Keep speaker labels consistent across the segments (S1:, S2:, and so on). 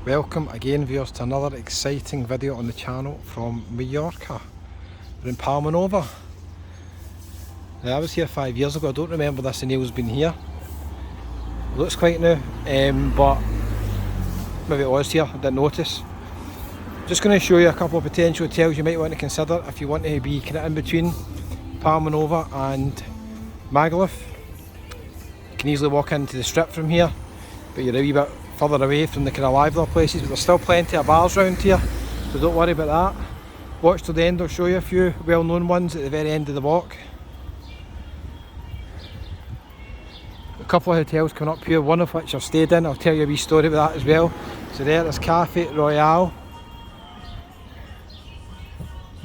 S1: Welcome again viewers to another exciting video on the channel from Majorca. We're in Palma Nova. Now, I was here 5 years ago. I don't remember this Neil's been here. It looks quite new, but maybe it was here, I didn't notice. Just going to show you a couple of potential hotels you might want to consider if you want to be kind of in between Palma Nova and Magaluf. You can easily walk into the strip from here, but you're a wee bit further away from the kind of livelier places, but there's still plenty of bars around here, so don't worry about that. Watch till the end, I'll show you a few well-known ones at the very end of the walk. A couple of hotels coming up here, one of which I've stayed in. I'll tell you a wee story about that as well. So there's Cafe Royale.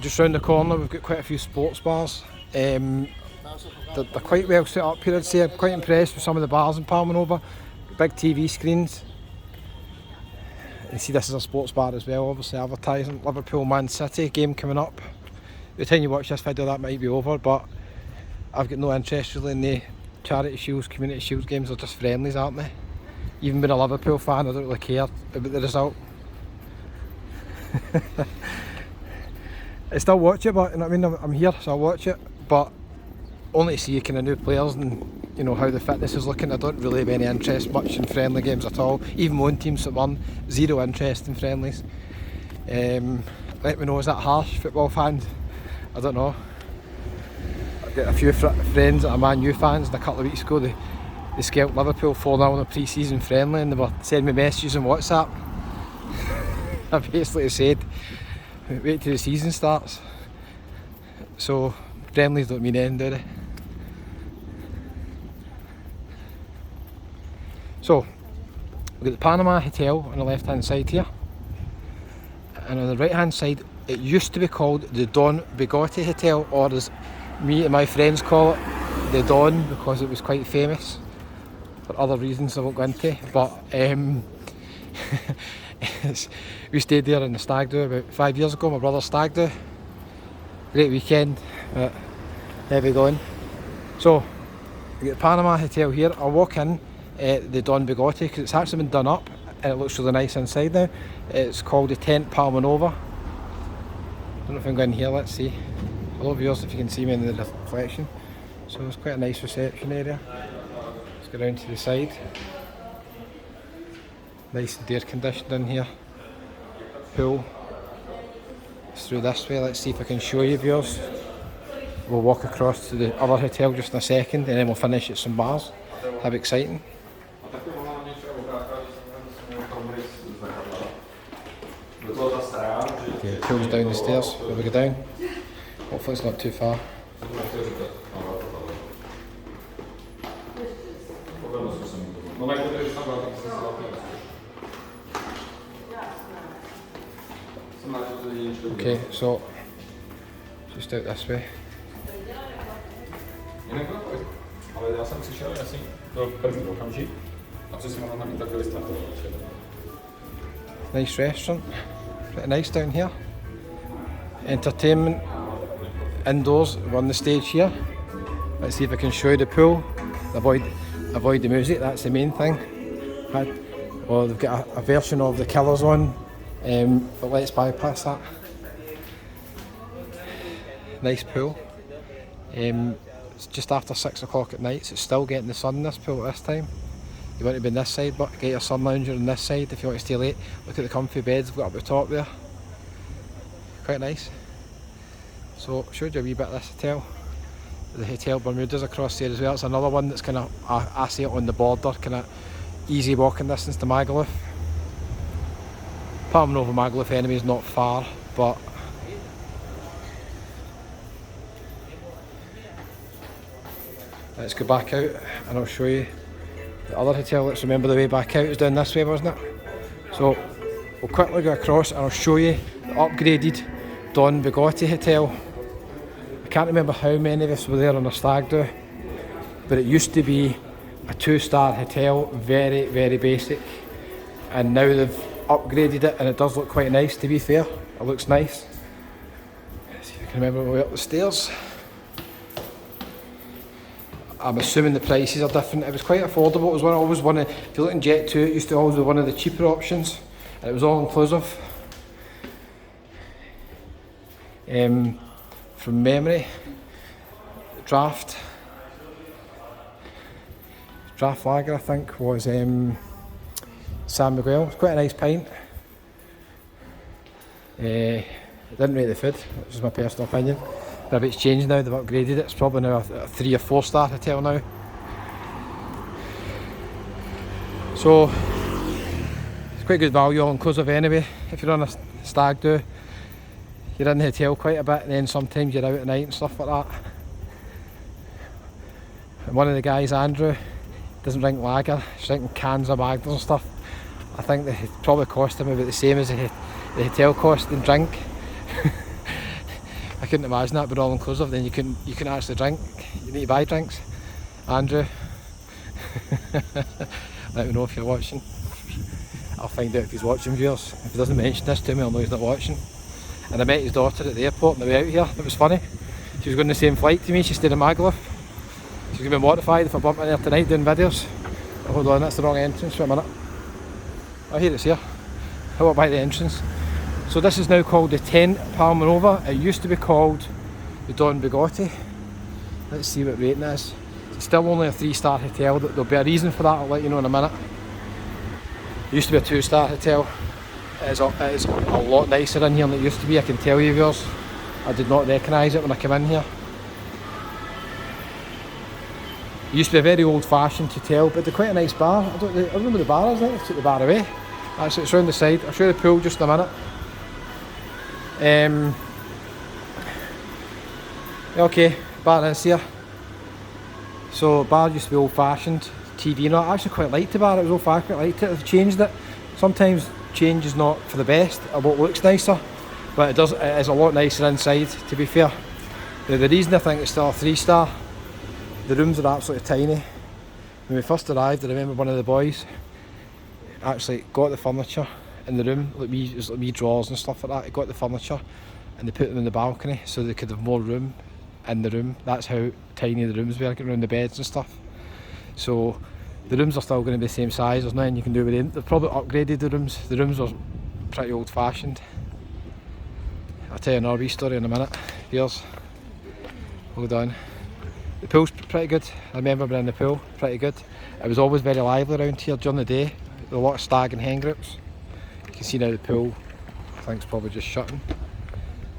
S1: Just round the corner we've got quite a few sports bars. They're quite well set up here, I'd say. I'm quite impressed with some of the bars in Palma Nova. Big TV screens. You see this is a sports bar as well, obviously advertising. Liverpool Man City game coming up. By the time you watch this video that might be over, but I've got no interest really in the Charity Shields, Community Shields games. They're just friendlies, aren't they? Even being a Liverpool fan, I don't really care about the result. I still watch it, but you know what I mean, I'm here so I'll watch it, but only to see kind of new players and you know how the fitness is looking. I don't really have any interest much in friendly games at all. Even my own teams that won, zero interest in friendlies. Let me know, is that harsh, football fans? I don't know. I've got a few friends that are Man U fans, and a couple of weeks ago they scalped Liverpool 4-0 in a pre-season friendly, and they were sending me messages on WhatsApp. I basically said, wait till the season starts. So friendlies don't mean anything, do they? So, we've got the Panama Hotel on the left hand side here, and on the right hand side it used to be called the Don Bigotti Hotel, or as me and my friends call it, the Don, because it was quite famous for other reasons I won't go into, but we stayed there in the stag do about 5 years ago, my brother's stag do. Great weekend, but heavy going. So, we got the Panama Hotel here. I'll walk in the Don Bigotti because it's actually been done up and it looks really nice inside now. It's called the Tent Palma Nova. I don't know if I'm going here, let's see. Hello viewers, if you can see me in the reflection. So it's quite a nice reception area. Let's go round to the side. Nice and air conditioned in here. Pool. It's through this way, let's see if I can show you viewers. We'll walk across to the other hotel just in a second and then we'll finish at some bars. How exciting. Okay, the pool's down the stairs, where we go down. Hopefully it's not too far. Okay, so just out this way. Nice restaurant, pretty nice down here. Entertainment indoors, we're on the stage here. Let's see if I can show you the pool. Avoid the music, that's the main thing. Well, they've got a version of the Killers on, but let's bypass that. Nice pool. It's just after 6 o'clock at night, so it's still getting the sun in this pool at this time. You want to be on this side, but get your sun lounger on this side if you want to stay late. Look at the comfy beds we've got up the top there. Quite nice. So, showed you a wee bit of this hotel. The Hotel Bermuda's across there as well. It's another one that's kind of, I say it on the border, kind of easy walking distance to Magaluf. Palma Nova Magaluf anyway is not far, but let's go back out and I'll show you the other hotel. Let's remember the way back out is down this way, wasn't it? So we'll quickly go across and I'll show you the upgraded Don Bigotti Hotel. I can't remember how many of us were there on a stag do, but it used to be a 2-star hotel, very, very basic, and now they've upgraded it and it does look quite nice, to be fair. It looks nice. Let's see if I can remember my way up the stairs. I'm assuming the prices are different. It was quite affordable. It was always one of, if you're looking Jet 2, it used to always be one of the cheaper options. And it was all inclusive. From memory, draft lager I think was San Miguel. It was quite a nice pint. I didn't rate the food, which is my personal opinion. But it's changed now, they've upgraded it. It's probably now a 3 or 4 star hotel now. So it's quite good value, all inclusive anyway. If you're on a stag do, you're in the hotel quite a bit, and then sometimes you're out at night and stuff like that. And one of the guys, Andrew, doesn't drink lager, he's drinking cans of Magners and stuff. I think they probably cost him about the same as the hotel cost in drink. I couldn't imagine that, but all inclusive, then you couldn't actually drink. You need to buy drinks. Andrew, let me know if you're watching. I'll find out if he's watching, viewers. If he doesn't mention this to me, I'll know he's not watching. And I met his daughter at the airport on the way out here. It was funny. She was going the same flight to me. She stayed in Magaluf. She's going to be mortified if I bump in there tonight doing videos. Oh, hold on, that's the wrong entrance for a minute. Oh, here it's here. I walk by the entrance. So this is now called the Tent Palma Nova. It used to be called the Don Bigotti. Let's see what rating it is. It's still only a 3-star hotel. There'll be a reason for that, I'll let you know in a minute. It used to be a 2-star hotel. It is a lot nicer in here than it used to be, I can tell you viewers. I did not recognise it when I came in here. It used to be a very old fashioned hotel, but they're quite a nice bar. I remember the bar is, I think they took the bar away. Actually it's round the side, I'll show you the pool just in a minute. Okay, bar is here. So bar used to be old fashioned, TV, I actually quite liked the bar, it was old fashioned, quite liked it. They've changed it. Sometimes change is not for the best, or what looks nicer, but it is a lot nicer inside, to be fair. The reason I think it's still a 3-star, the rooms are absolutely tiny. When we first arrived, I remember one of the boys actually got the furniture in the room, like wee drawers and stuff like that. He got the furniture and they put them in the balcony so they could have more room in the room. That's how tiny the rooms were, getting around the beds and stuff. So the rooms are still going to be the same size, there's nothing you can do with them. They've probably upgraded the rooms. The rooms are pretty old fashioned. I'll tell you another wee story in a minute. Here's, hold on. The pool's pretty good. I remember being in the pool, pretty good. It was always very lively around here during the day. There were a lot of stag and hen groups. You can see now the pool, I think it's probably just shutting.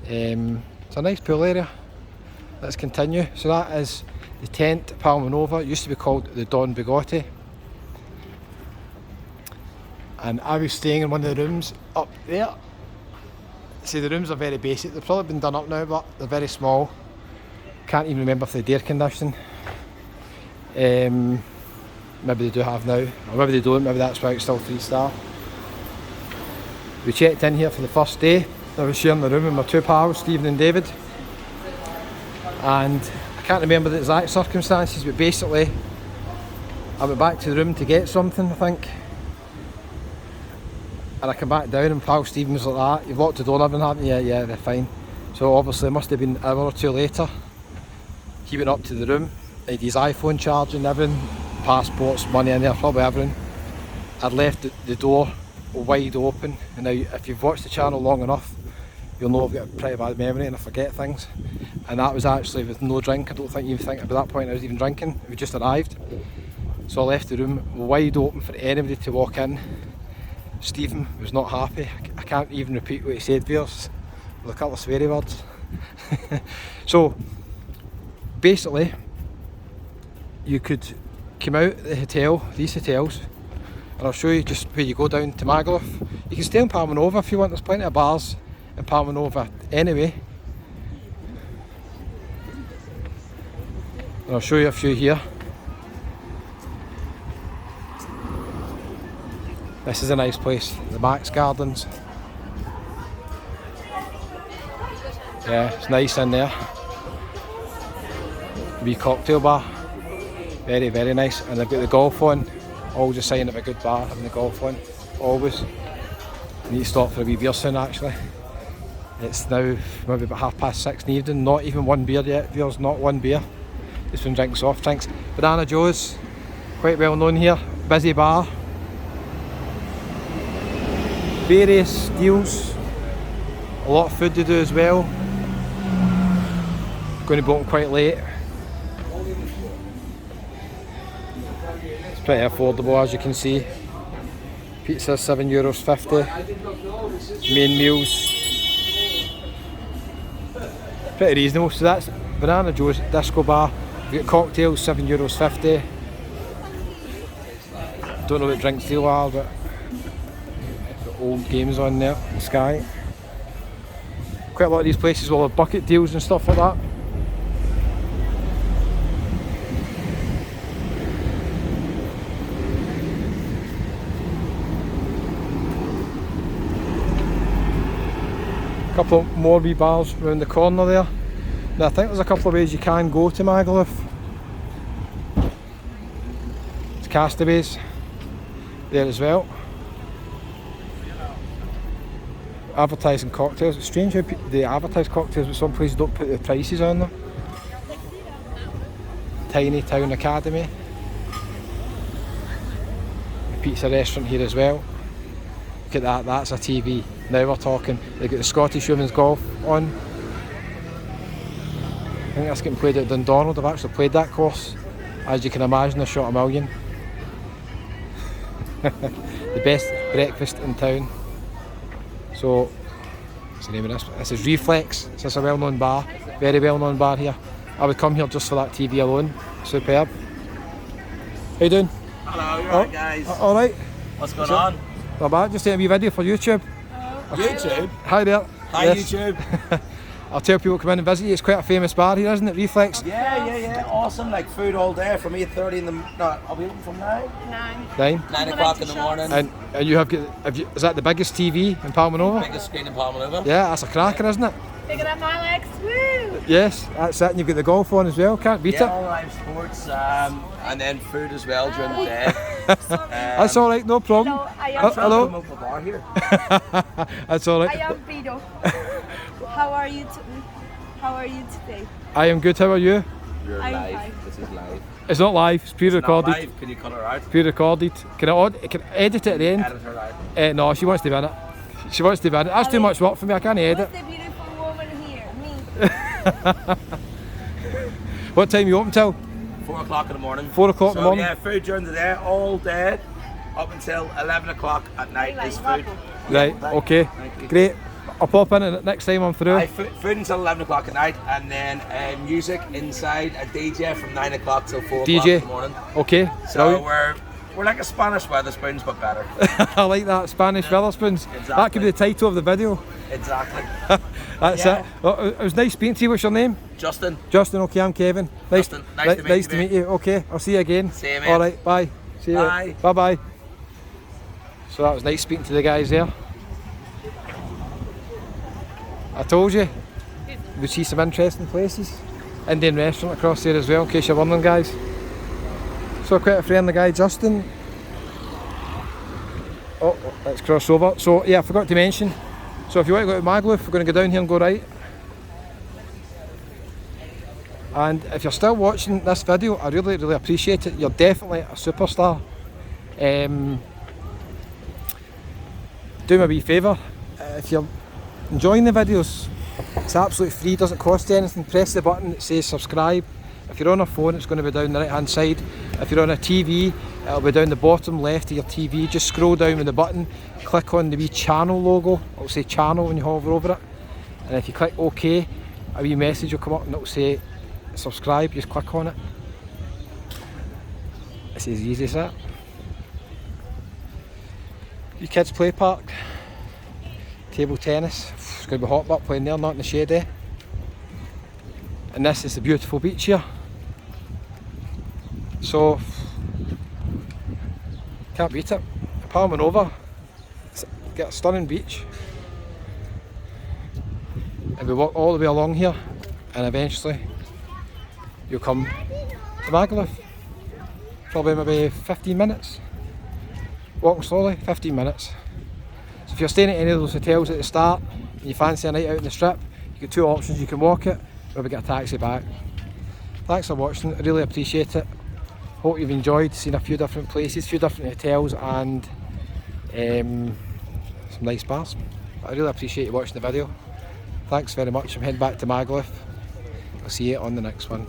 S1: It's a nice pool area. Let's continue. So that is the Tent Palma Nova. It used to be called the Don Bigotti. And I was staying in one of the rooms up there. See, the rooms are very basic. They've probably been done up now, but they're very small. Can't even remember if they had air conditioning. Maybe they do have now, or maybe they don't. Maybe that's why it's still 3-star. We checked in here for the first day. I was sharing the room with my 2 pals, Stephen and David. And I can't remember the exact circumstances, but basically I went back to the room to get something, I think. And I come back down and pal Stephen was like, "Ah, you've locked the door and everything, haven't you?" Yeah, they're fine. So obviously it must have been an hour or 2 later. He went up to the room, he had his iPhone charging, everything, passports, money in there, probably everything. I'd left the door wide open, and now if you've watched the channel long enough, you'll know I've got a pretty bad memory and I forget things. And that was actually with no drink. I don't think you think at that point I was even drinking, we just arrived. So I left the room wide open for anybody to walk in. Stephen was not happy. I can't even repeat what he said for us, with a couple of sweary words. So basically you could come out of the hotel, these hotels, and I'll show you just where you go down to Magaluf. You can stay in Palma Nova if you want, there's plenty of bars in Palma Nova anyway. And I'll show you a few here. This is a nice place, the Max Gardens. Yeah, it's nice in there. Wee cocktail bar, very very nice, and they've got the golf on. Always a sign of a good bar, having the golf on, always. You need to stop for a wee beer soon actually. It's now maybe about 6:30 in the evening, not even one beer yet, viewers, not one beer. Just been drinking soft drinks. Banana Joe's, quite well known here, busy bar. various deals, a lot of food to do as well. Going to be open quite late. It's pretty affordable, as you can see. Pizza €7.50. Main meals pretty reasonable. So that's Banana Joe's Disco Bar. We've got cocktails, €7.50. Don't know what drinks they are, but got old games on there. Sky. Quite a lot of these places will have bucket deals and stuff like that. A couple more wee bars around the corner there. Now I think there's a couple of ways you can go to Magaluf. It's Castaways there as well. Advertising cocktails. It's strange how they advertise cocktails, but some places don't put the prices on them. Tiny Town Academy. A pizza restaurant here as well. Look at that, that's a TV. Now we're talking. They've got the Scottish Women's Golf on. I think that's getting played at Dundonald. I've actually played that course. As you can imagine, I shot a million. The best breakfast in town. So, what's the name of this? This is Reflex. This is a well-known bar. Very well-known bar here. I would come here just for that TV alone. Superb. How you doing?
S2: Hello, you alright guys?
S1: Alright.
S2: What's going on?
S1: Not bad, just doing a wee video for YouTube.
S2: YouTube?
S1: Hi there.
S2: Hi
S1: Yes.
S2: YouTube.
S1: I'll tell people to come in and visit you. It's quite a famous bar here, isn't it? Reflex.
S2: Yeah. Awesome. Like food all day from 8:30 in the. No, I'll be open from 9.
S1: 9.
S2: 9 o'clock in the morning.
S1: And you have got. Is that the biggest TV in Palma Nova?
S2: Biggest screen in Palma Nova.
S1: Yeah, that's a cracker, isn't it?
S3: Bigger than my legs. Woo!
S1: Yes, that's it. And you've got the golf on as well. Can't beat
S2: Yeah,
S1: it.
S2: all live sports, and then food as well during the day.
S1: That's all right. No problem.
S3: Hello, I am.
S1: Hello.
S2: Come up the bar here.
S1: That's all
S3: I
S1: right.
S3: am Vito. How are you? How are you today?
S1: I am good. How are you?
S2: You're
S3: I'm
S2: live.
S3: fine.
S2: This is live.
S1: It's not live. It's pre-recorded.
S2: Not live. Can you cut it out?
S1: Pre-recorded. Can I edit it at the end?
S2: Edit her out.
S1: No, she wants to be in it. She wants to be in it. That's too much work for me. I can't edit.
S3: Who's the beautiful woman here? Me.
S1: What time are you open till?
S2: 4 o'clock in the morning.
S1: 4 o'clock in the morning?
S2: Yeah, food during the day, all day, up until 11 o'clock at night is food.
S1: Right. Okay.
S2: Thank you.
S1: Great. I'll pop in it next time I'm through.
S2: Aye, food until 11 o'clock at night, and then music inside, a DJ from 9 o'clock till 4 o'clock in
S1: DJ.
S2: the morning.
S1: Okay.
S2: So
S1: Brilliant.
S2: we're like a Spanish Weatherspoons, but better.
S1: I like that, Spanish Weatherspoons.
S2: Exactly.
S1: That could be the title of the video.
S2: Exactly.
S1: That's
S2: Yeah.
S1: it. Well, it was nice speaking to you. What's your name?
S2: Justin.
S1: Justin. Okay, I'm Kevin.
S2: Justin, nice to meet
S1: nice
S2: you,
S1: to
S2: mate.
S1: meet you. Okay, I'll see you again.
S2: See you, mate.
S1: All right. Bye. See you.
S2: Bye.
S1: Bye. Bye. So that was nice speaking to the guys there. I told you we'd see some interesting places. Indian restaurant across there as well, in case you're wondering, guys. So quite a friendly guy, Justin. Oh, let's cross over. So yeah, I forgot to mention. So if you want to go to Magaluf, we're going to go down here and go right. And if you're still watching this video, I really appreciate it. You're definitely a superstar. Do me a wee favour. If you're enjoying the videos, it's absolutely free, doesn't cost you anything. Press the button that says subscribe. If you're on a phone, it's going to be down the right hand side. If you're on a TV, it'll be down the bottom left of your TV. Just scroll down with the button, click on the wee channel logo. It'll say channel when you hover over it. And if you click OK, a wee message will come up and it'll say subscribe. Just click on it. It's as easy as that. Your kids play park. Table tennis. It's going to be hot up playing there, not in the shade, eh? And this is the beautiful beach here. So, can't beat it. Palma Nova, it's got a stunning beach. And we walk all the way along here, and eventually you'll come to Magaluf. Probably maybe 15 minutes. Walking slowly, 15 minutes. So if you're staying at any of those hotels at the start and you fancy a night out in the strip, you've got two options. You can walk it or we get a taxi back. Thanks for watching, I really appreciate it. Hope you've enjoyed seeing a few different places, a few different hotels and some some nice bars. I really appreciate you watching the video. Thanks very much. I'm heading back to Magaluf. I'll see you on the next one.